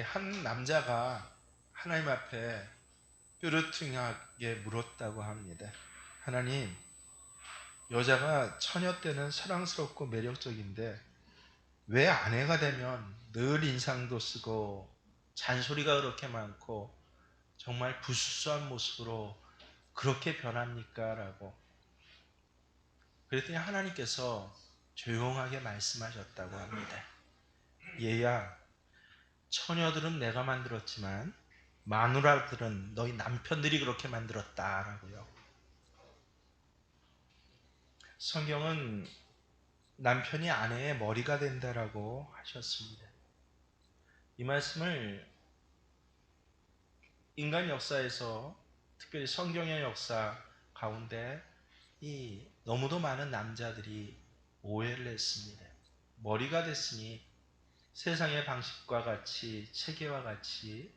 한 남자가 하나님 앞에 뾰루퉁하게 물었다고 합니다. 하나님, 여자가 처녀 때는 사랑스럽고 매력적인데 왜 아내가 되면 늘 인상도 쓰고 잔소리가 그렇게 많고 정말 부수수한 모습으로 그렇게 변합니까? 라고. 그랬더니 하나님께서 조용하게 말씀하셨다고 합니다. 얘야, 처녀들은 내가 만들었지만 마누라들은 너희 남편들이 그렇게 만들었다라고요. 성경은 남편이 아내의 머리가 된다라고 하셨습니다. 이 말씀을 인간 역사에서, 특별히 성경의 역사 가운데 이 너무도 많은 남자들이 오해를 했습니다. 머리가 됐으니 세상의 방식과 같이, 체계와 같이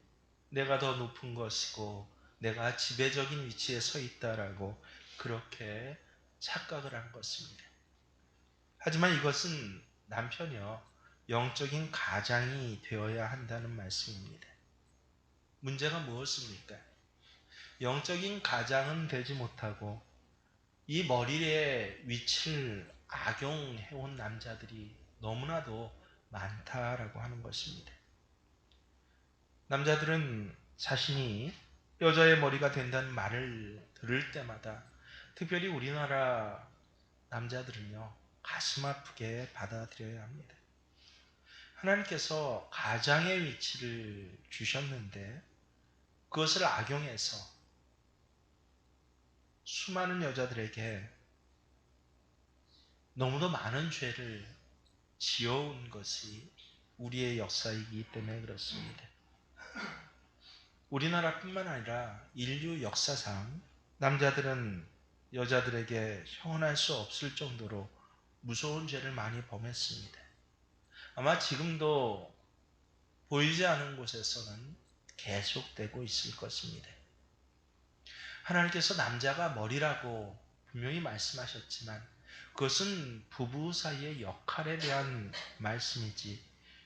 내가 더 높은 것이고 내가 지배적인 위치에 서 있다라고 그렇게 착각을 한 것입니다. 하지만 이것은 남편이요, 영적인 가장이 되어야 한다는 말씀입니다. 문제가 무엇입니까? 영적인 가장은 되지 못하고 이 머리의 위치를 악용해온 남자들이 너무나도 많다라고 하는 것입니다. 남자들은 자신이 여자의 머리가 된다는 말을 들을 때마다, 특별히 우리나라 남자들은요, 가슴 아프게 받아들여야 합니다. 하나님께서 가장의 위치를 주셨는데 그것을 악용해서 수많은 여자들에게 너무도 많은 죄를 지어온 것이 우리의 역사이기 때문에 그렇습니다. 우리나라뿐만 아니라 인류 역사상 남자들은 여자들에게 형언할 수 없을 정도로 무서운 죄를 많이 범했습니다. 아마 지금도 보이지 않은 곳에서는 계속되고 있을 것입니다. 하나님께서 남자가 머리라고 분명히 말씀하셨지만 그것은 부부 사이의 역할에 대한 말씀이지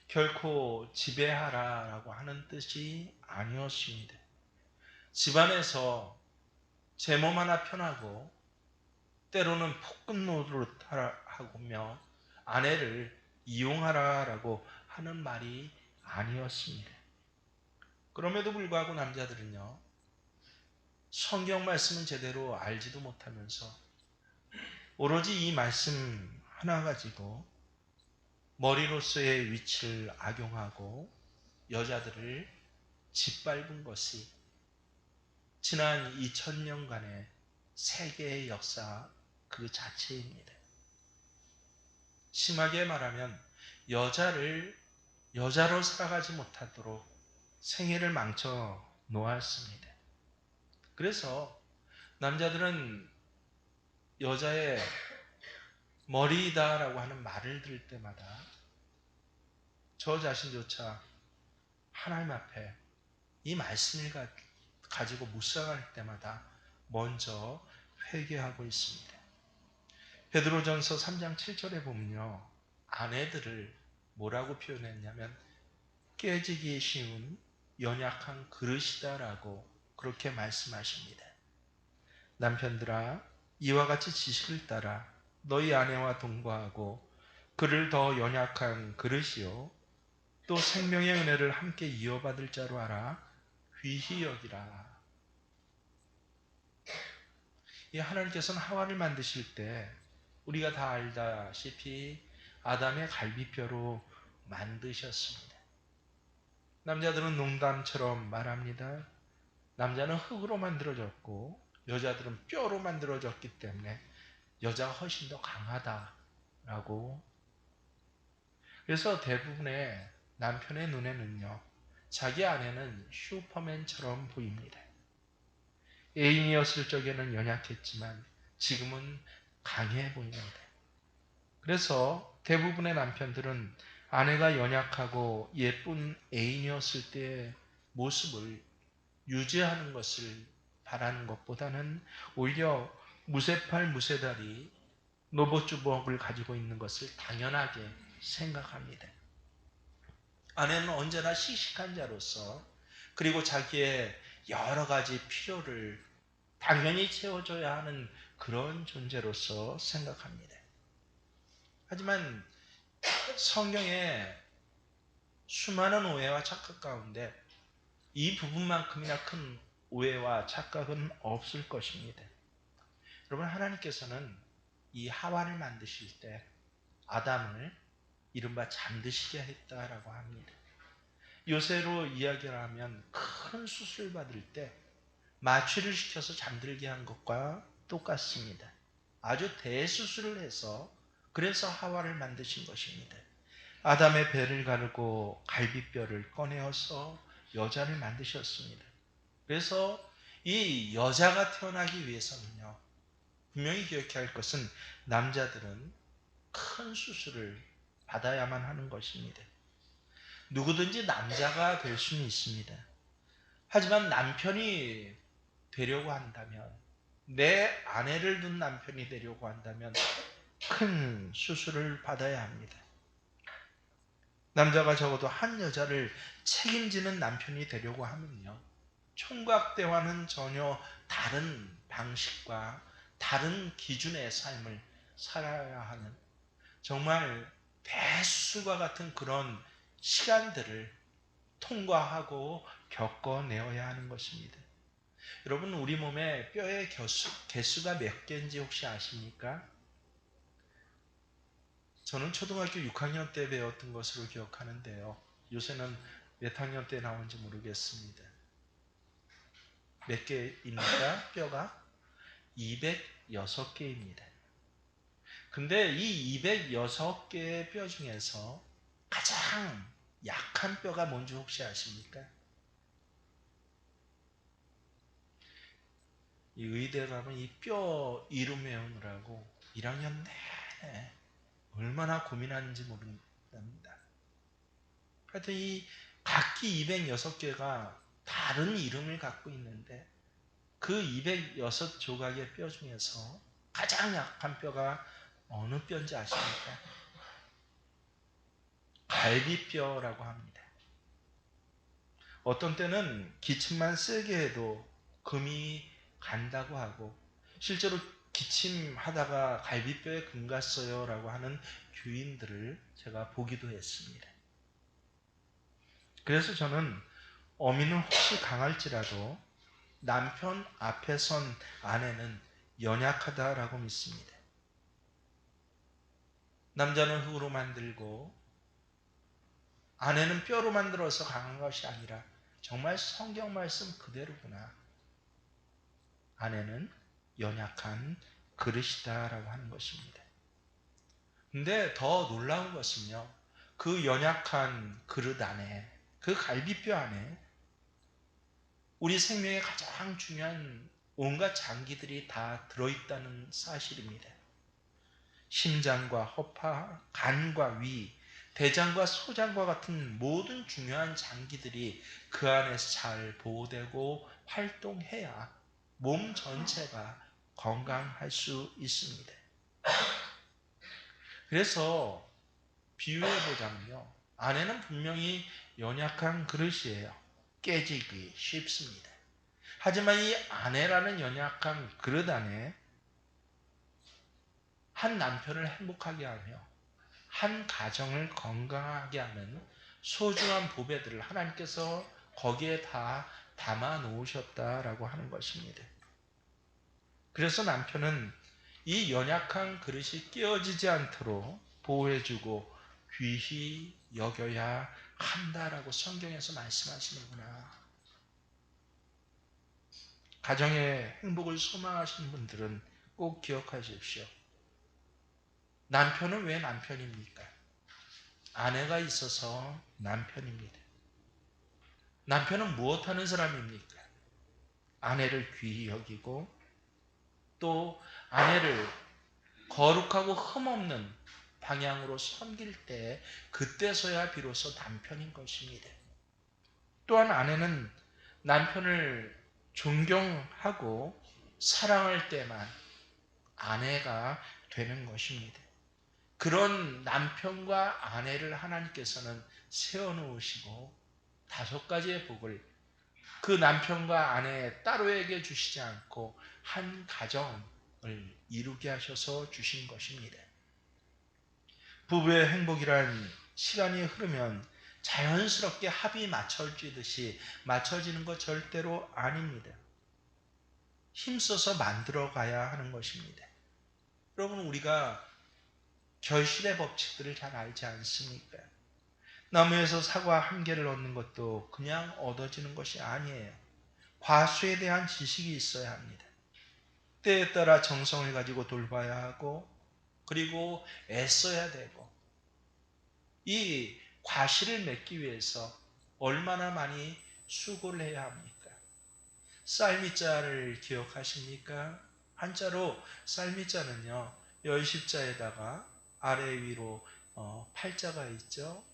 결코 지배하라라고 하는 뜻이 아니었습니다. 집안에서 제 몸 하나 편하고 때로는 폭군 노릇하며 아내를 이용하라라고 하는 말이 아니었습니다. 그럼에도 불구하고 남자들은요, 성경 말씀은 제대로 알지도 못하면서 오로지 이 말씀 하나 가지고 머리로서의 위치를 악용하고 여자들을 짓밟은 것이 지난 2000년간의 세계의 역사 그 자체입니다. 심하게 말하면 여자를 여자로 살아가지 못하도록 생애를 망쳐 놓았습니다. 그래서 남자들은 여자의 머리다라고 하는 말을 들을 때마다 저 자신조차 하나님 앞에 이 말씀을 가지고 묵상할 때마다 먼저 회개하고 있습니다. 베드로전서 3장 7절에 보면요, 아내들을 뭐라고 표현했냐면 깨지기 쉬운 연약한 그릇이다라고 그렇게 말씀하십니다. 남편들아, 이와 같이 지식을 따라 너희 아내와 동거하고 그를 더 연약한 그릇이요 또 생명의 은혜를 함께 이어받을 자로 알아 귀히 여기라. 이 하나님께서는 하와를 만드실 때 우리가 다 알다시피 아담의 갈비뼈로 만드셨습니다. 남자들은 농담처럼 말합니다. 남자는 흙으로 만들어졌고 여자들은 뼈로 만들어졌기 때문에 여자가 훨씬 더 강하다라고. 그래서 대부분의 남편의 눈에는요, 자기 아내는 슈퍼맨처럼 보입니다. 애인이었을 적에는 연약했지만 지금은 강해 보입니다. 그래서 대부분의 남편들은 아내가 연약하고 예쁜 애인이었을 때의 모습을 유지하는 것을 바라는 것보다는 오히려 무쇠팔 무쇠다리 로봇 주먹을 가지고 있는 것을 당연하게 생각합니다. 아내는 언제나 씩씩한 자로서, 그리고 자기의 여러 가지 필요를 당연히 채워줘야 하는 그런 존재로서 생각합니다. 하지만 성경에 수많은 오해와 착각 가운데 이 부분만큼이나 큰 오해와 착각은 없을 것입니다. 여러분, 하나님께서는 이 하와를 만드실 때 아담을 이른바 잠드시게 했다라고 합니다. 요새로 이야기를 하면 큰 수술 받을 때 마취를 시켜서 잠들게 한 것과 똑같습니다. 아주 대수술을 해서 그래서 하와를 만드신 것입니다. 아담의 배를 가르고 갈비뼈를 꺼내어서 여자를 만드셨습니다. 그래서 이 여자가 태어나기 위해서는요, 분명히 기억해야 할 것은 남자들은 큰 수술을 받아야만 하는 것입니다. 누구든지 남자가 될 수는 있습니다. 하지만 남편이 되려고 한다면, 내 아내를 둔 남편이 되려고 한다면 큰 수술을 받아야 합니다. 남자가 적어도 한 여자를 책임지는 남편이 되려고 하면요, 총각 때와는 전혀 다른 방식과 다른 기준의 삶을 살아야 하는, 정말 대수술과 같은 그런 시간들을 통과하고 겪어내어야 하는 것입니다. 여러분, 우리 몸에 뼈의 개수가 몇 개인지 혹시 아십니까? 저는 초등학교 6학년 때 배웠던 것으로 기억하는데요. 요새는 몇 학년 때 나온지 모르겠습니다. 몇 개입니까? 뼈가? 206개입니다. 근데 이 206개의 뼈 중에서 가장 약한 뼈가 뭔지 혹시 아십니까? 이 의대 가면 이 뼈 이름 외우느라고 1학년 내내 얼마나 고민하는지 모른답니다. 하여튼 이 각기 206개가 다른 이름을 갖고 있는데 그 206조각의 뼈 중에서 가장 약한 뼈가 어느 뼈인지 아십니까? 갈비뼈라고 합니다. 어떤 때는 기침만 세게 해도 금이 간다고 하고, 실제로 기침하다가 갈비뼈에 금 갔어요 라고 하는 교인들을 제가 보기도 했습니다. 그래서 저는 어미는 혹시 강할지라도 남편 앞에 선 아내는 연약하다라고 믿습니다. 남자는 흙으로 만들고 아내는 뼈로 만들어서 강한 것이 아니라 정말 성경 말씀 그대로구나. 아내는 연약한 그릇이다라고 하는 것입니다. 근데 더 놀라운 것은요, 그 연약한 그릇 안에, 그 갈비뼈 안에 우리 생명의 가장 중요한 온갖 장기들이 다 들어있다는 사실입니다. 심장과 허파, 간과 위, 대장과 소장과 같은 모든 중요한 장기들이 그 안에서 잘 보호되고 활동해야 몸 전체가 건강할 수 있습니다. 그래서 비유해보자면요, 아내는 분명히 연약한 그릇이에요. 깨지기 쉽습니다. 하지만 이 아내라는 연약한 그릇 안에 한 남편을 행복하게 하며 한 가정을 건강하게 하는 소중한 보배들을 하나님께서 거기에 다 담아 놓으셨다라고 하는 것입니다. 그래서 남편은 이 연약한 그릇이 깨어지지 않도록 보호해주고 귀히 여겨야 한다라고 성경에서 말씀하시는구나. 가정의 행복을 소망하시는 분들은 꼭 기억하십시오. 남편은 왜 남편입니까? 아내가 있어서 남편입니다. 남편은 무엇하는 사람입니까? 아내를 귀히 여기고 또 아내를 거룩하고 흠없는 방향으로 섬길 때 그때서야 비로소 남편인 것입니다. 또한 아내는 남편을 존경하고 사랑할 때만 아내가 되는 것입니다. 그런 남편과 아내를 하나님께서는 세워놓으시고 5가지의 복을 그 남편과 아내 따로에게 주시지 않고 한 가정을 이루게 하셔서 주신 것입니다. 부부의 행복이란 시간이 흐르면 자연스럽게 합이 맞춰지듯이 맞춰지는 것 절대로 아닙니다. 힘써서 만들어 가야 하는 것입니다. 여러분, 우리가 결실의 법칙들을 잘 알지 않습니까? 나무에서 사과 한 개를 얻는 것도 그냥 얻어지는 것이 아니에요. 과수에 대한 지식이 있어야 합니다. 때에 따라 정성을 가지고 돌봐야 하고, 그리고 애써야 되고, 이 과실을 맺기 위해서 얼마나 많이 수고를 해야 합니까? 쌀미자를 기억하십니까? 한자로 쌀미자는요, 열십자에다가 아래 위로 팔자가 있죠.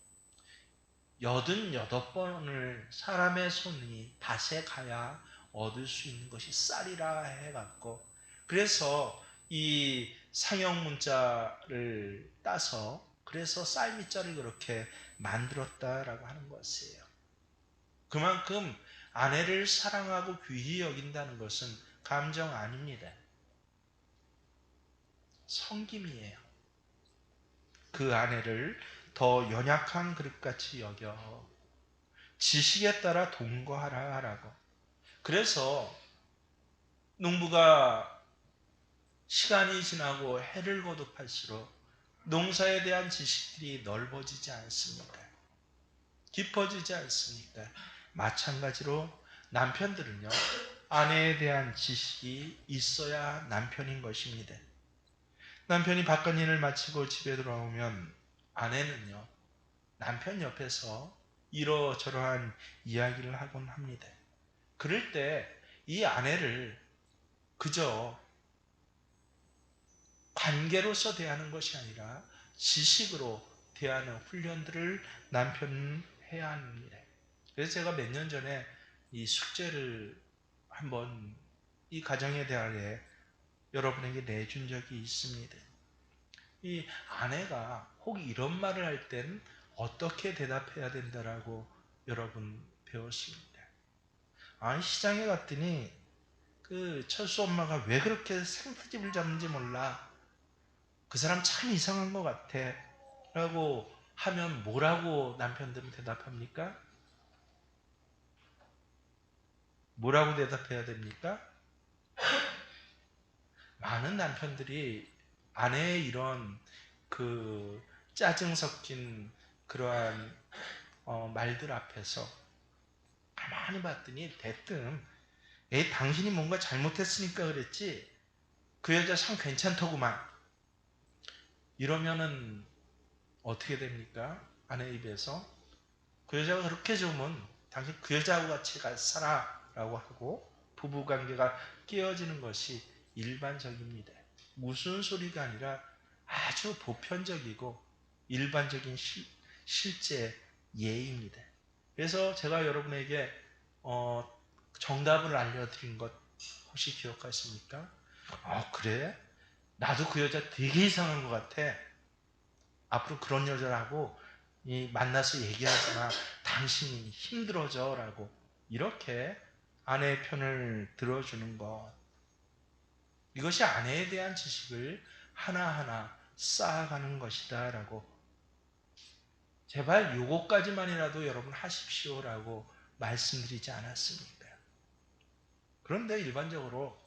88번을 사람의 손이 밭에 가야 얻을 수 있는 것이 쌀이라 해갖고, 그래서 이 상형 문자를 따서 그래서 쌀미자를 그렇게 만들었다라고 하는 것이에요. 그만큼 아내를 사랑하고 귀히 여긴다는 것은 감정 아닙니다. 섬김이에요. 그 아내를 더 연약한 그릇같이 여겨 지식에 따라 동거하라라고. 그래서 농부가 시간이 지나고 해를 거듭할수록 농사에 대한 지식들이 넓어지지 않습니까? 깊어지지 않습니까? 마찬가지로 남편들은요, 아내에 대한 지식이 있어야 남편인 것입니다. 남편이 바깥 일을 마치고 집에 돌아오면 아내는요, 남편 옆에서 이러저러한 이야기를 하곤 합니다. 그럴 때 이 아내를 그저 관계로서 대하는 것이 아니라 지식으로 대하는 훈련들을 남편은 해야 합니다. 그래서 제가 몇 년 전에 이 숙제를 한번 이 가정에 대하여 여러분에게 내준 적이 있습니다. 이 아내가 혹 이런 말을 할 땐 어떻게 대답해야 된다라고 여러분 배웠습니다. 아니, 시장에 갔더니 그 철수 엄마가 왜 그렇게 생트집을 잡는지 몰라. 그 사람 참 이상한 것 같아. 라고 하면 뭐라고 남편들은 대답합니까? 뭐라고 대답해야 됩니까? 많은 남편들이 아내의 이런 그 짜증 섞인 그러한 말들 앞에서 가만히 봤더니 대뜸 에이, 당신이 뭔가 잘못했으니까 그랬지 그 여자 참 괜찮더구만 이러면은 어떻게 됩니까? 아내 입에서 그 여자가 그렇게 좋으면 당신 그 여자하고 같이 살아 라고 하고 부부관계가 깨어지는 것이 일반적입니다. 무슨 소리가 아니라 아주 보편적이고 일반적인 실제 예입니다. 그래서 제가 여러분에게 정답을 알려드린 것 혹시 기억하십니까? 그래? 나도 그 여자 되게 이상한 것 같아. 앞으로 그런 여자라고 만나서 얘기하지 마. 당신이 힘들어져 라고 이렇게 아내의 편을 들어주는 것, 이것이 아내에 대한 지식을 하나하나 쌓아가는 것이다 라고, 제발 요것까지만이라도 여러분 하십시오 라고 말씀드리지 않았습니까? 그런데 일반적으로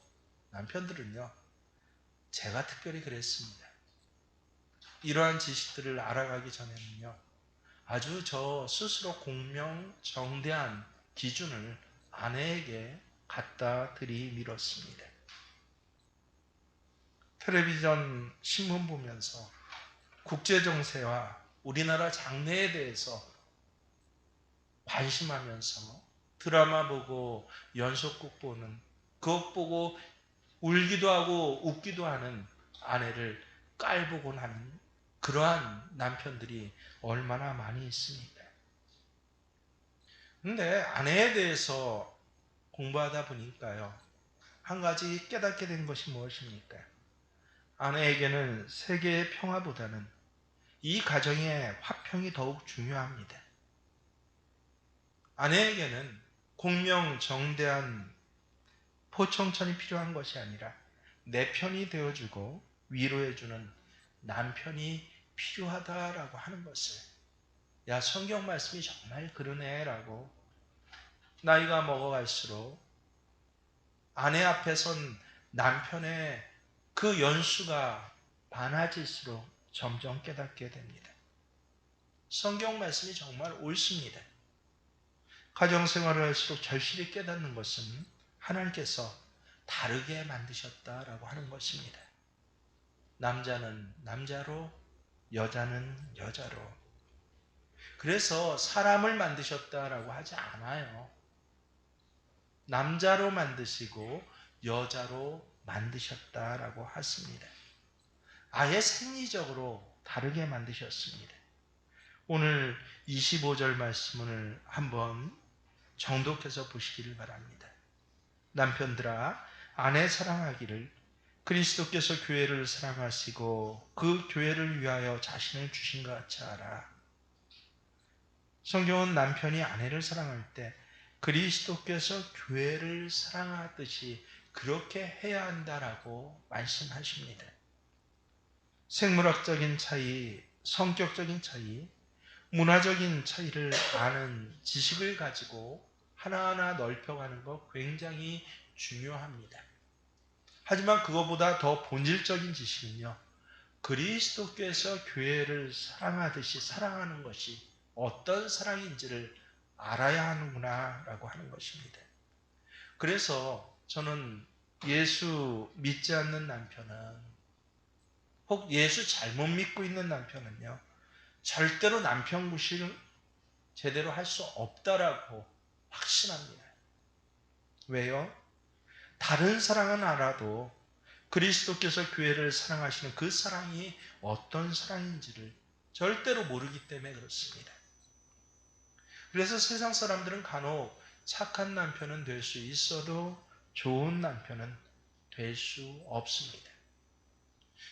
남편들은요, 제가 특별히 그랬습니다. 이러한 지식들을 알아가기 전에는요, 아주 저 스스로 공명정대한 기준을 아내에게 갖다 들이밀었습니다. 텔레비전 신문 보면서 국제정세와 우리나라 장래에 대해서 관심하면서 드라마 보고 연속극 보는, 그것 보고 울기도 하고 웃기도 하는 아내를 깔보곤 하는 그러한 남편들이 얼마나 많이 있습니까? 근데 아내에 대해서 공부하다 보니까요, 한 가지 깨닫게 된 것이 무엇입니까? 아내에게는 세계의 평화보다는 이 가정의 화평이 더욱 중요합니다. 아내에게는 공명정대한 포청천이 필요한 것이 아니라 내 편이 되어주고 위로해주는 남편이 필요하다라고 하는 것을, 야, 성경 말씀이 정말 그러네 라고, 나이가 먹어갈수록 아내 앞에 선 남편의 그 연수가 많아질수록 점점 깨닫게 됩니다. 성경 말씀이 정말 옳습니다. 가정생활을 할수록 절실히 깨닫는 것은 하나님께서 다르게 만드셨다라고 하는 것입니다. 남자는 남자로, 여자는 여자로. 그래서 사람을 만드셨다라고 하지 않아요. 남자로 만드시고 여자로 만드셨다라고 하십니다. 아예 생리적으로 다르게 만드셨습니다. 오늘 25절 말씀을 한번 정독해서 보시기를 바랍니다. 남편들아, 아내 사랑하기를 그리스도께서 교회를 사랑하시고 그 교회를 위하여 자신을 주신 것 같이 하라. 성경은 남편이 아내를 사랑할 때 그리스도께서 교회를 사랑하듯이 그렇게 해야 한다라고 말씀하십니다. 생물학적인 차이, 성격적인 차이, 문화적인 차이를 아는 지식을 가지고 하나하나 넓혀가는 것 굉장히 중요합니다. 하지만 그것보다 더 본질적인 지식은요, 그리스도께서 교회를 사랑하듯이 사랑하는 것이 어떤 사랑인지를 알아야 하는구나 라고 하는 것입니다. 그래서 저는 예수 믿지 않는 남편은, 혹 예수 잘못 믿고 있는 남편은요, 절대로 남편 구실을 제대로 할 수 없다라고 확신합니다. 왜요? 다른 사랑은 알아도 그리스도께서 교회를 사랑하시는 그 사랑이 어떤 사랑인지를 절대로 모르기 때문에 그렇습니다. 그래서 세상 사람들은 간혹 착한 남편은 될 수 있어도 좋은 남편은 될 수 없습니다.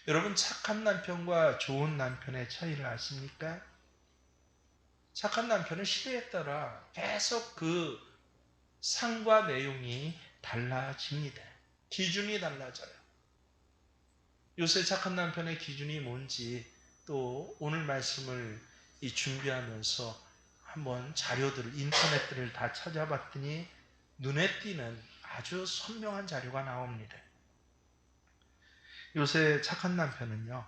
여러분, 착한 남편과 좋은 남편의 차이를 아십니까? 착한 남편은 시대에 따라 계속 그 상과 내용이 달라집니다. 기준이 달라져요. 요새 착한 남편의 기준이 뭔지 또 오늘 말씀을 준비하면서 한번 자료들을, 인터넷들을 다 찾아봤더니 눈에 띄는 아주 선명한 자료가 나옵니다. 요새 착한 남편은요,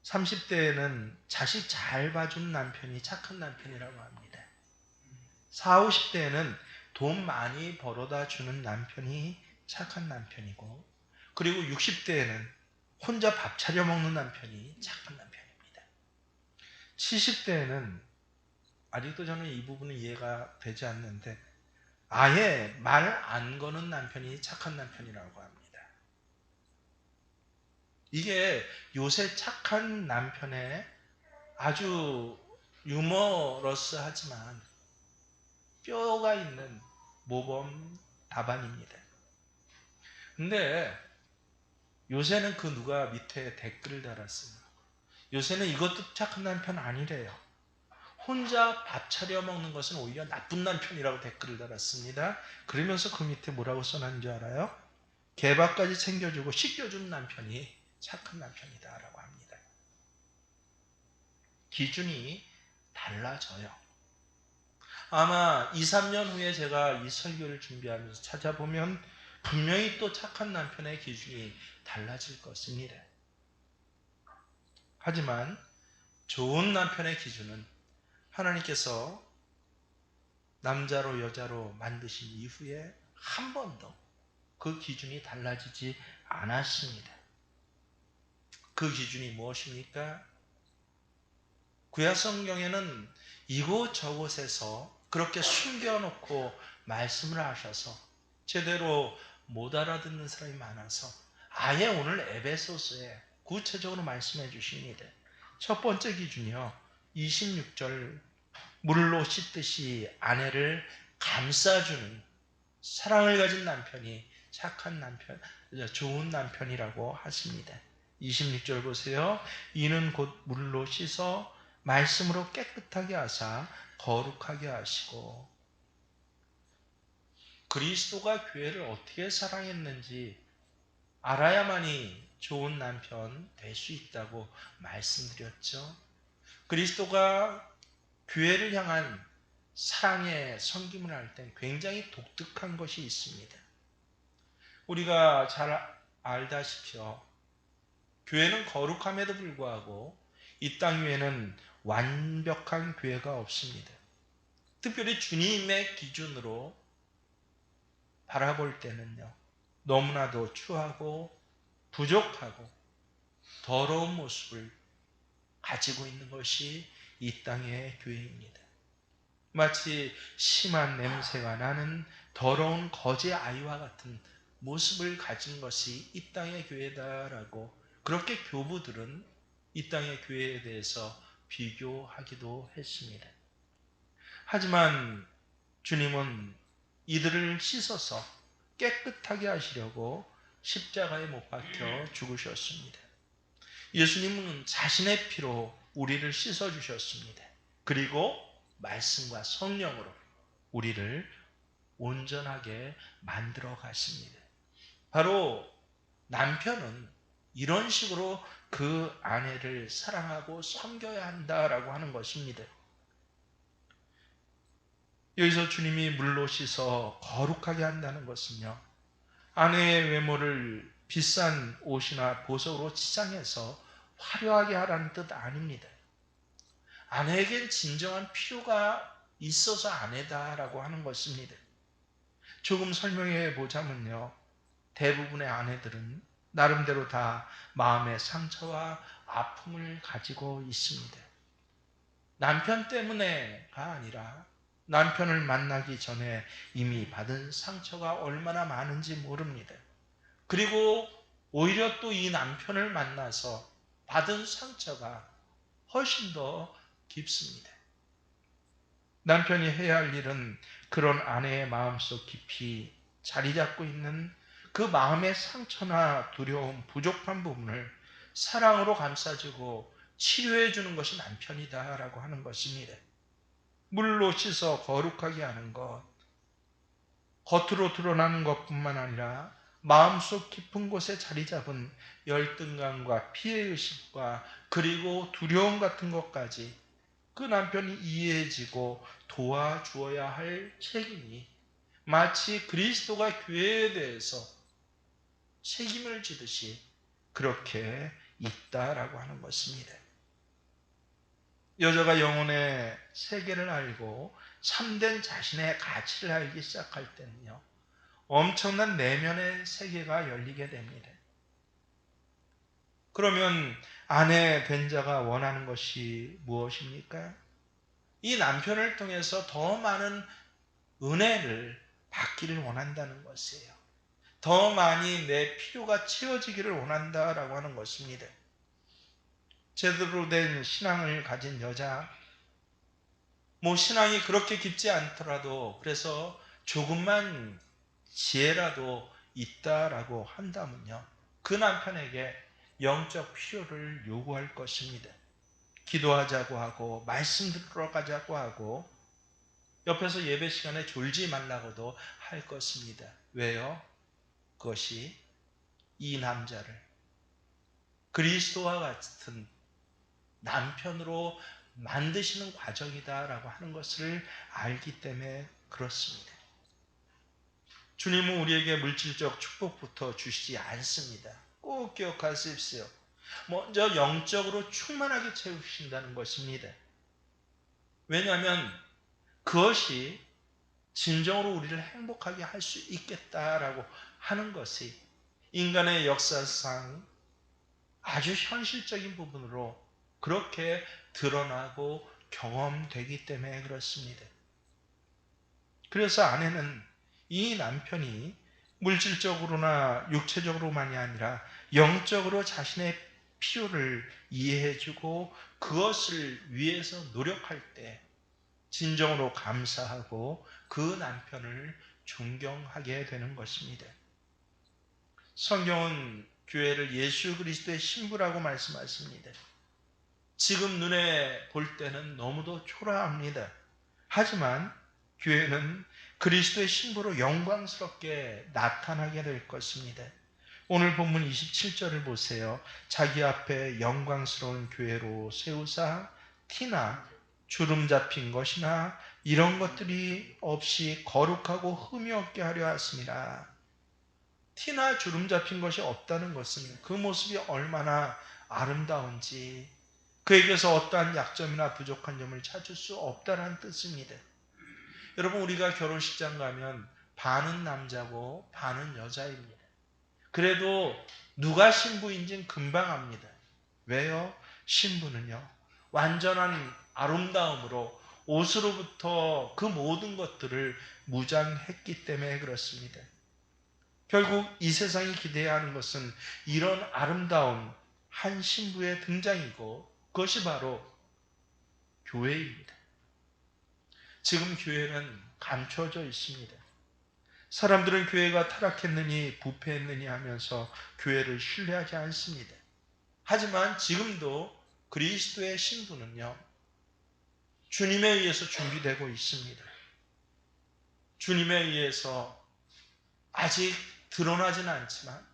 30대에는 자식 잘 봐준 남편이 착한 남편이라고 합니다. 40, 50대에는 돈 많이 벌어다 주는 남편이 착한 남편이고, 그리고 60대에는 혼자 밥 차려 먹는 남편이 착한 남편입니다. 70대에는 아직도 저는 이 부분은 이해가 되지 않는데 아예 말 안 거는 남편이 착한 남편이라고 합니다. 이게 요새 착한 남편의 아주 유머러스하지만 뼈가 있는 모범 답안입니다. 근데 요새는 그 누가 밑에 댓글을 달았어요. 요새는 이것도 착한 남편 아니래요. 혼자 밥 차려 먹는 것은 오히려 나쁜 남편이라고 댓글을 달았습니다. 그러면서 그 밑에 뭐라고 써놨는지 알아요? 개밥까지 챙겨주고 씻겨주는 남편이 착한 남편이다라고 합니다. 기준이 달라져요. 아마 2, 3년 후에 제가 이 설교를 준비하면서 찾아보면 분명히 또 착한 남편의 기준이 달라질 것입니다. 하지만 좋은 남편의 기준은 하나님께서 남자로 여자로 만드신 이후에 한 번도 그 기준이 달라지지 않았습니다. 그 기준이 무엇입니까? 구약 성경에는 이곳저곳에서 그렇게 숨겨놓고 말씀을 하셔서 제대로 못 알아듣는 사람이 많아서 아예 오늘 에베소서에 구체적으로 말씀해 주십니다. 첫 번째 기준이요, 26절, 물로 씻듯이 아내를 감싸주는 사랑을 가진 남편이 착한 남편, 좋은 남편이라고 하십니다. 26절 보세요. 이는 곧 물로 씻어 말씀으로 깨끗하게 하사 거룩하게 하시고. 그리스도가 교회를 어떻게 사랑했는지 알아야만이 좋은 남편 될 수 있다고 말씀드렸죠. 그리스도가 교회를 향한 사랑의 섬김을 할 땐 굉장히 독특한 것이 있습니다. 우리가 잘 알다시피요, 교회는 거룩함에도 불구하고 이 땅 위에는 완벽한 교회가 없습니다. 특별히 주님의 기준으로 바라볼 때는요, 너무나도 추하고 부족하고 더러운 모습을 가지고 있는 것이 이 땅의 교회입니다. 마치 심한 냄새가 나는 더러운 거제 아이와 같은 모습을 가진 것이 이 땅의 교회다라고 그렇게 교부들은 이 땅의 교회에 대해서 비교하기도 했습니다. 하지만 주님은 이들을 씻어서 깨끗하게 하시려고 십자가에 못 박혀 죽으셨습니다. 예수님은 자신의 피로 우리를 씻어주셨습니다. 그리고 말씀과 성령으로 우리를 온전하게 만들어 가십니다. 바로 남편은 이런 식으로 그 아내를 사랑하고 섬겨야 한다라고 하는 것입니다. 여기서 주님이 물로 씻어 거룩하게 한다는 것은요, 아내의 외모를 비싼 옷이나 보석으로 치장해서 화려하게 하라는 뜻 아닙니다. 아내에겐 진정한 필요가 있어서 아내다라고 하는 것입니다. 조금 설명해 보자면요, 대부분의 아내들은 나름대로 다 마음의 상처와 아픔을 가지고 있습니다. 남편 때문에가 아니라 남편을 만나기 전에 이미 받은 상처가 얼마나 많은지 모릅니다. 그리고 오히려 또 이 남편을 만나서 받은 상처가 훨씬 더 깊습니다. 남편이 해야 할 일은 그런 아내의 마음속 깊이 자리 잡고 있는 그 마음의 상처나 두려움, 부족한 부분을 사랑으로 감싸주고 치료해 주는 것이 남편이다라고 하는 것입니다. 물로 씻어 거룩하게 하는 것, 겉으로 드러나는 것뿐만 아니라 마음속 깊은 곳에 자리 잡은 열등감과 피해의식과 그리고 두려움 같은 것까지 그 남편이 이해해지고 도와주어야 할 책임이 마치 그리스도가 교회에 대해서 책임을 지듯이 그렇게 있다라고 하는 것입니다. 여자가 영혼의 세계를 알고 참된 자신의 가치를 알기 시작할 때는요, 엄청난 내면의 세계가 열리게 됩니다. 그러면 아내 된 자가 원하는 것이 무엇입니까? 이 남편을 통해서 더 많은 은혜를 받기를 원한다는 것이에요. 더 많이 내 필요가 채워지기를 원한다라고 하는 것입니다. 제대로 된 신앙을 가진 여자, 신앙이 그렇게 깊지 않더라도 그래서 조금만 지혜라도 있다라고 한다면요, 그 남편에게 영적 필요를 요구할 것입니다. 기도하자고 하고 말씀 들으러 가자고 하고 옆에서 예배 시간에 졸지 말라고도 할 것입니다. 왜요? 그것이 이 남자를 그리스도와 같은 남편으로 만드시는 과정이다라고 하는 것을 알기 때문에 그렇습니다. 주님은 우리에게 물질적 축복부터 주시지 않습니다. 꼭 기억하십시오. 먼저 영적으로 충만하게 채우신다는 것입니다. 왜냐하면 그것이 진정으로 우리를 행복하게 할 수 있겠다라고 하는 것이 인간의 역사상 아주 현실적인 부분으로 그렇게 드러나고 경험되기 때문에 그렇습니다. 그래서 아내는 이 남편이 물질적으로나 육체적으로만이 아니라 영적으로 자신의 필요를 이해해주고 그것을 위해서 노력할 때 진정으로 감사하고 그 남편을 존경하게 되는 것입니다. 성경은 교회를 예수 그리스도의 신부라고 말씀하십니다. 지금 눈에 볼 때는 너무도 초라합니다. 하지만 교회는 그리스도의 신부로 영광스럽게 나타나게 될 것입니다. 오늘 본문 27절을 보세요. 자기 앞에 영광스러운 교회로 세우사 티나 주름 잡힌 것이나 이런 것들이 없이 거룩하고 흠이 없게 하려 하심이라. 티나 주름 잡힌 것이 없다는 것은 그 모습이 얼마나 아름다운지, 그에게서 어떠한 약점이나 부족한 점을 찾을 수 없다는 뜻입니다. 여러분, 우리가 결혼식장 가면 반은 남자고 반은 여자입니다. 그래도 누가 신부인지는 금방 압니다. 왜요? 신부는요, 완전한 아름다움으로 옷으로부터 그 모든 것들을 무장했기 때문에 그렇습니다. 결국 이 세상이 기대해야 하는 것은 이런 아름다운 한 신부의 등장이고, 그것이 바로 교회입니다. 지금 교회는 감춰져 있습니다. 사람들은 교회가 타락했느니 부패했느니 하면서 교회를 신뢰하지 않습니다. 하지만 지금도 그리스도의 신부는요, 주님에 의해서 준비되고 있습니다. 주님에 의해서 아직 드러나지는 않지만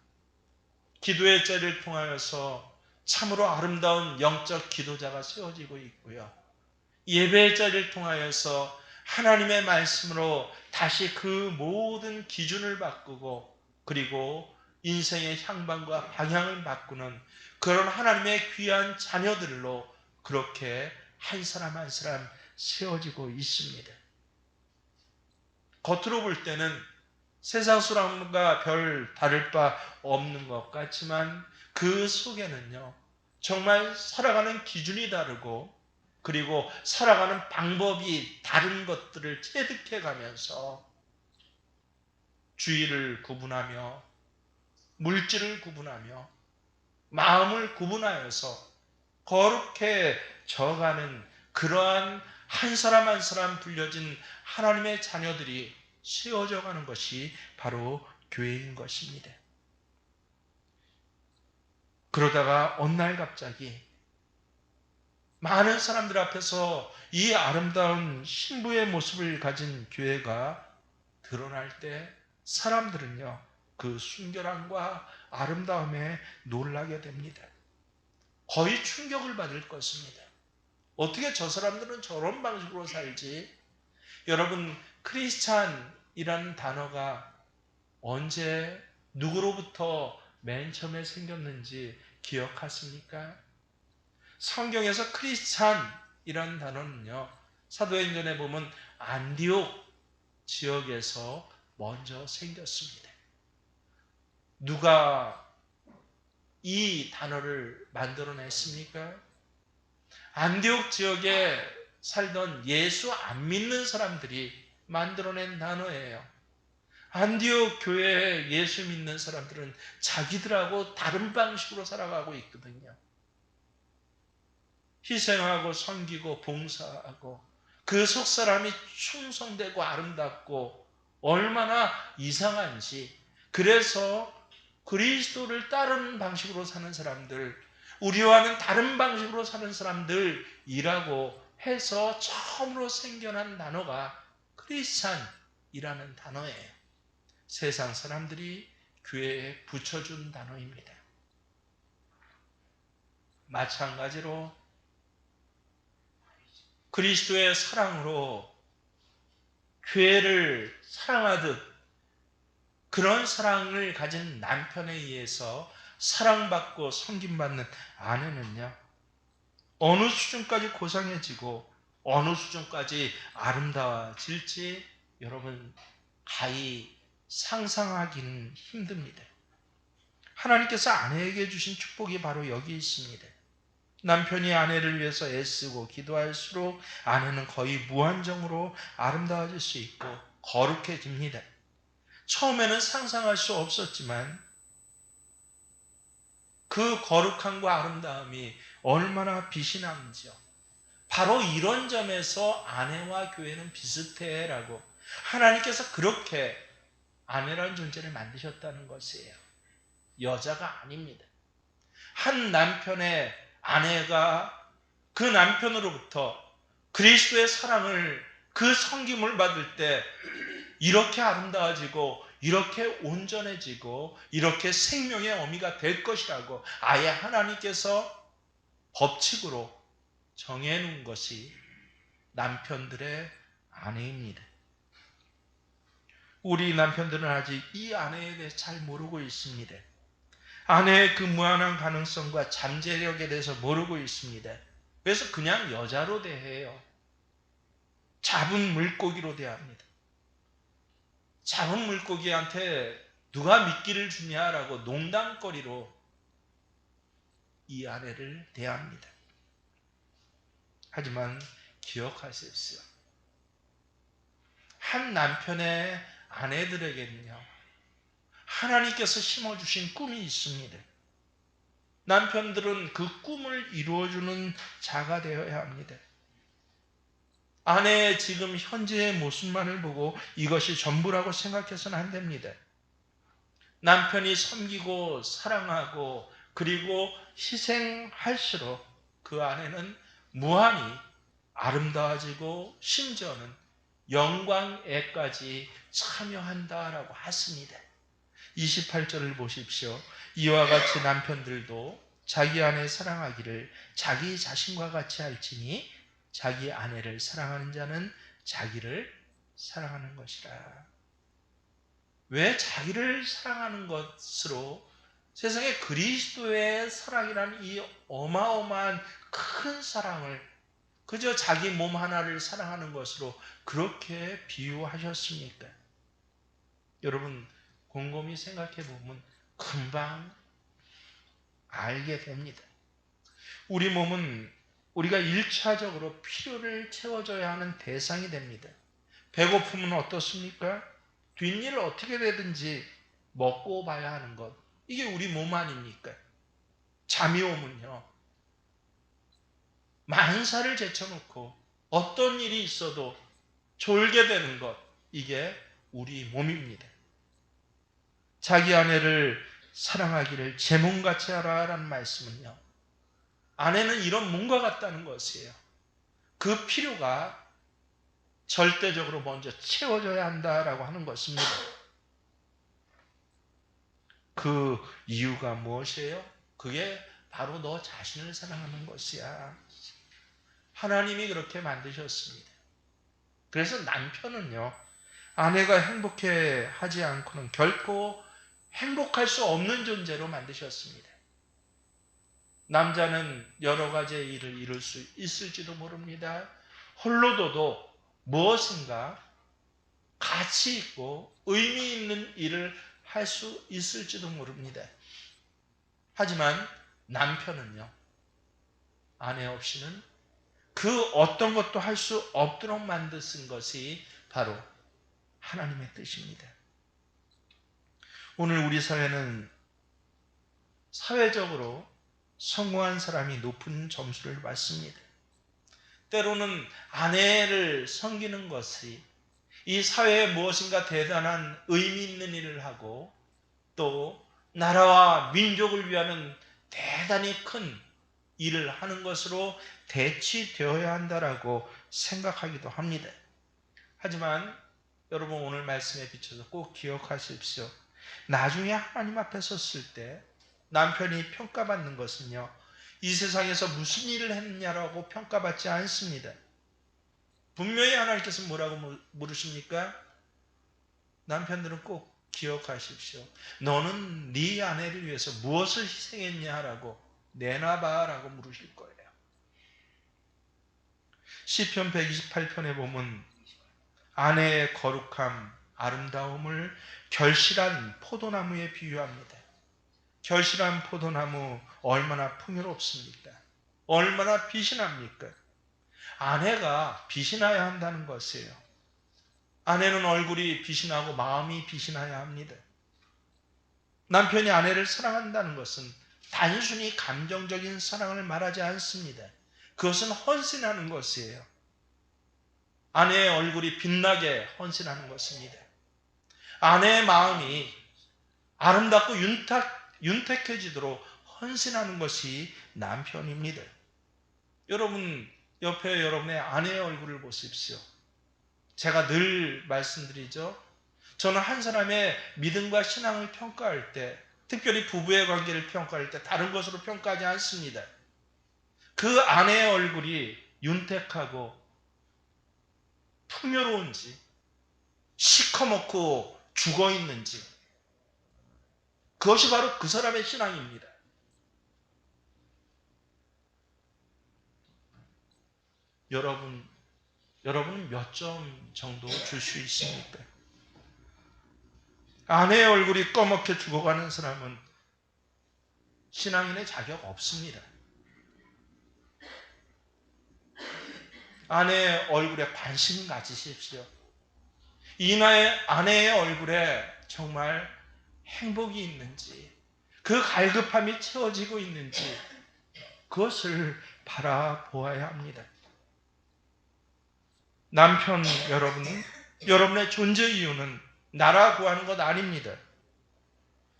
기도의 자리를 통하여서 참으로 아름다운 영적 기도자가 세워지고 있고요, 예배의 자리를 통하여서 하나님의 말씀으로 다시 그 모든 기준을 바꾸고, 그리고 인생의 향방과 방향을 바꾸는 그런 하나님의 귀한 자녀들로 그렇게 한 사람 한 사람 세워지고 있습니다. 겉으로 볼 때는 세상 사람과 별 다를 바 없는 것 같지만 그 속에는요, 정말 살아가는 기준이 다르고, 그리고 살아가는 방법이 다른 것들을 체득해 가면서 주의를 구분하며 물질을 구분하며 마음을 구분하여서 거룩해져가는 그러한 한 사람 한 사람 불려진 하나님의 자녀들이 세워져 가는 것이 바로 교회인 것입니다. 그러다가 어느 날 갑자기 많은 사람들 앞에서 이 아름다운 신부의 모습을 가진 교회가 드러날 때 사람들은요, 그 순결함과 아름다움에 놀라게 됩니다. 거의 충격을 받을 것입니다. 어떻게 저 사람들은 저런 방식으로 살지? 여러분, 크리스찬이라는 단어가 언제 누구로부터 맨 처음에 생겼는지 기억하십니까? 성경에서 크리스찬이라는 단어는요, 사도행전에 보면 안디옥 지역에서 먼저 생겼습니다. 누가 이 단어를 만들어냈습니까? 안디옥 지역에 살던 예수 안 믿는 사람들이 만들어낸 단어예요. 안디옥 교회에 예수 믿는 사람들은 자기들하고 다른 방식으로 살아가고 있거든요. 희생하고 섬기고 봉사하고 그 속사람이 충성되고 아름답고 얼마나 이상한지, 그래서 그리스도를 따르는 방식으로 사는 사람들, 우리와는 다른 방식으로 사는 사람들이라고 해서 처음으로 생겨난 단어가 크리스찬이라는 단어예요. 세상 사람들이 교회에 붙여준 단어입니다. 마찬가지로 그리스도의 사랑으로 교회를 사랑하듯 그런 사랑을 가진 남편에 의해서 사랑받고 섬김받는 아내는요, 어느 수준까지 고상해지고 어느 수준까지 아름다워질지 여러분 가히 상상하기는 힘듭니다. 하나님께서 아내에게 주신 축복이 바로 여기 있습니다. 남편이 아내를 위해서 애쓰고 기도할수록 아내는 거의 무한정으로 아름다워질 수 있고 거룩해집니다. 처음에는 상상할 수 없었지만 그 거룩함과 아름다움이 얼마나 빛이 나는지요. 바로 이런 점에서 아내와 교회는 여자가 아닙니다. 한 남편의 아내가 그 남편으로부터 그리스도의 사랑을, 그 섬김을 받을 때 이렇게 아름다워지고 이렇게 온전해지고 이렇게 생명의 어미가 될 것이라고 아예 하나님께서 법칙으로 정해놓은 것이 남편들의 아내입니다. 우리 남편들은 아직 이 아내에 대해서 잘 모르고 있습니다. 아내의 그 무한한 가능성과 잠재력에 대해서 모르고 있습니다. 그래서 그냥 여자로 대해요. 잡은 물고기로 대합니다. 잡은 물고기한테 누가 미끼를 주냐라고 농담거리로 이 아내를 대합니다. 하지만 기억하십시오. 한 남편의 아내들에게는요, 하나님께서 심어주신 꿈이 있습니다. 남편들은 그 꿈을 이루어주는 자가 되어야 합니다. 아내의 지금 현재의 모습만을 보고 이것이 전부라고 생각해서는 안 됩니다. 남편이 섬기고 사랑하고 그리고 희생할수록 그 아내는 무한히 아름다워지고 심지어는 영광에까지 참여한다라고 하십니다. 28절을 보십시오. 이와 같이 남편들도 자기 아내 사랑하기를 자기 자신과 같이 할지니 자기 아내를 사랑하는 자는 자기를 사랑하는 것이라. 왜 자기를 사랑하는 것으로 세상에 그리스도의 사랑이라는 이 어마어마한 큰 사랑을 그저 자기 몸 하나를 사랑하는 것으로 그렇게 비유하셨습니까? 여러분 곰곰이 생각해 보면 금방 알게 됩니다. 우리 몸은 우리가 1차적으로 필요를 채워줘야 하는 대상이 됩니다. 배고프면 어떻습니까? 뒷일을 어떻게 되든지 먹고 봐야 하는 것. 이게 우리 몸 아닙니까? 잠이 오면요, 만사를 제쳐놓고 어떤 일이 있어도 졸게 되는 것. 이게 우리 몸입니다. 자기 아내를 사랑하기를 제 몸같이 하라라는 말씀은요, 아내는 이런 몸과 같다는 것이에요. 그 필요가 절대적으로 먼저 채워져야 한다라고 하는 것입니다. 그 이유가 무엇이에요? 그게 바로 너 자신을 사랑하는 것이야. 하나님이 그렇게 만드셨습니다. 그래서 남편은요, 아내가 행복해 하지 않고는 결코 행복할 수 없는 존재로 만드셨습니다. 남자는 여러 가지의 일을 이룰 수 있을지도 모릅니다. 홀로도 무엇인가 가치 있고 의미 있는 일을 할 수 있을지도 모릅니다. 하지만 남편은요, 아내 없이는 그 어떤 것도 할 수 없도록 만드신 것이 바로 하나님의 뜻입니다. 오늘 우리 사회는 사회적으로 성공한 사람이 높은 점수를 받습니다. 때로는 아내를 섬기는 것이 이 사회에 무엇인가 대단한 의미 있는 일을 하고 또 나라와 민족을 위하는 대단히 큰 일을 하는 것으로 대치되어야 한다라고 생각하기도 합니다. 하지만 여러분 오늘 말씀에 비춰서 꼭 기억하십시오. 나중에 하나님 앞에 섰을 때 남편이 평가받는 것은요, 이 세상에서 무슨 일을 했느냐라고 평가받지 않습니다. 분명히 하나님께서 뭐라고 물으십니까? 남편들은 꼭 기억하십시오. 너는 네 아내를 위해서 무엇을 희생했냐라고 내놔봐라고 물으실 거예요. 시편 128편에 보면 아내의 거룩함, 아름다움을 결실한 포도나무에 비유합니다. 결실한 포도나무 얼마나 풍요롭습니까? 얼마나 비신합니까? 아내가 비신해야 한다는 것이에요. 아내는 얼굴이 비신하고 마음이 비신해야 합니다. 남편이 아내를 사랑한다는 것은 단순히 감정적인 사랑을 말하지 않습니다. 그것은 헌신하는 것이에요. 아내의 얼굴이 빛나게 헌신하는 것입니다. 아내의 마음이 아름답고 윤택해지도록 헌신하는 것이 남편입니다. 여러분 옆에 여러분의 아내의 얼굴을 보십시오. 제가 늘 말씀드리죠. 저는 한 사람의 믿음과 신앙을 평가할 때, 특별히 부부의 관계를 평가할 때 다른 것으로 평가하지 않습니다. 그 아내의 얼굴이 윤택하고 풍요로운지, 시커멓고 죽어있는지, 그것이 바로 그 사람의 신앙입니다. 여러분은 몇 점 정도 줄 수 있습니까? 아내의 얼굴이 꺼멓게 죽어가는 사람은 신앙인의 자격 없습니다. 아내의 얼굴에 관심 가지십시오. 이나의 아내의 얼굴에 정말 행복이 있는지, 그 갈급함이 채워지고 있는지, 그것을 바라보아야 합니다. 남편 여러분은 여러분의 존재 이유는 나라 구하는 것 아닙니다.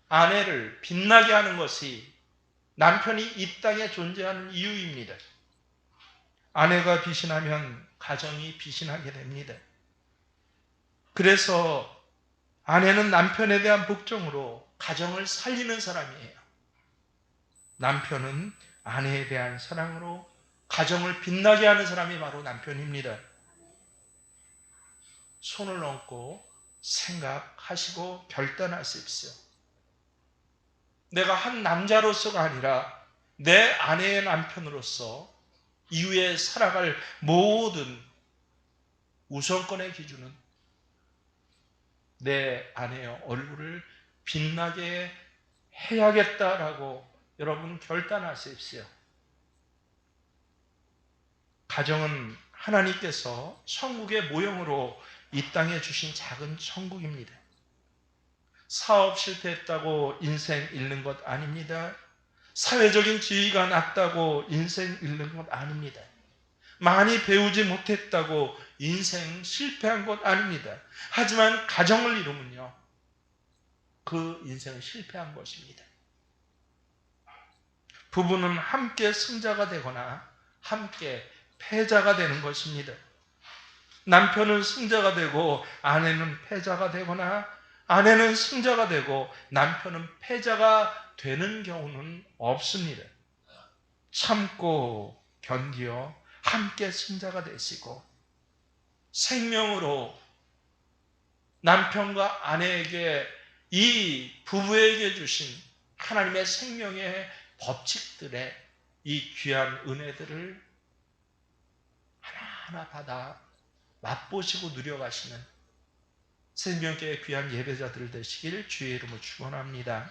아내를 빛나게 하는 것이 남편이 이 땅에 존재하는 이유입니다. 아내가 비신하면 가정이 비신하게 됩니다. 그래서 아내는 남편에 대한 복종으로 가정을 살리는 사람이에요. 남편은 아내에 대한 사랑으로 가정을 빛나게 하는 사람이 바로 남편입니다. 손을 얹고 생각하시고 결단하십시오. 내가 한 남자로서가 아니라 내 아내의 남편으로서 이후에 살아갈 모든 우선권의 기준은 내 아내의 얼굴을 빛나게 해야겠다라고 여러분 결단하십시오. 가정은 하나님께서 천국의 모형으로 이 땅에 주신 작은 천국입니다. 사업 실패했다고 인생 잃는 것 아닙니다. 사회적인 지위가 낮다고 인생 잃는 것 아닙니다. 많이 배우지 못했다고 인생 실패한 것 아닙니다. 하지만 가정을 이루면요, 그 인생은 실패한 것입니다. 부부는 함께 승자가 되거나 함께 패자가 되는 것입니다. 남편은 승자가 되고 아내는 패자가 되거나 아내는 승자가 되고 남편은 패자가 되는 경우는 없습니다. 참고 견디어 함께 승자가 되시고 생명으로 남편과 아내에게 이 부부에게 주신 하나님의 생명의 법칙들의 이 귀한 은혜들을 하나하나 받아 맛보시고 누려가시는 생명교회 귀한 예배자들 되시길 주의 이름으로 축원합니다.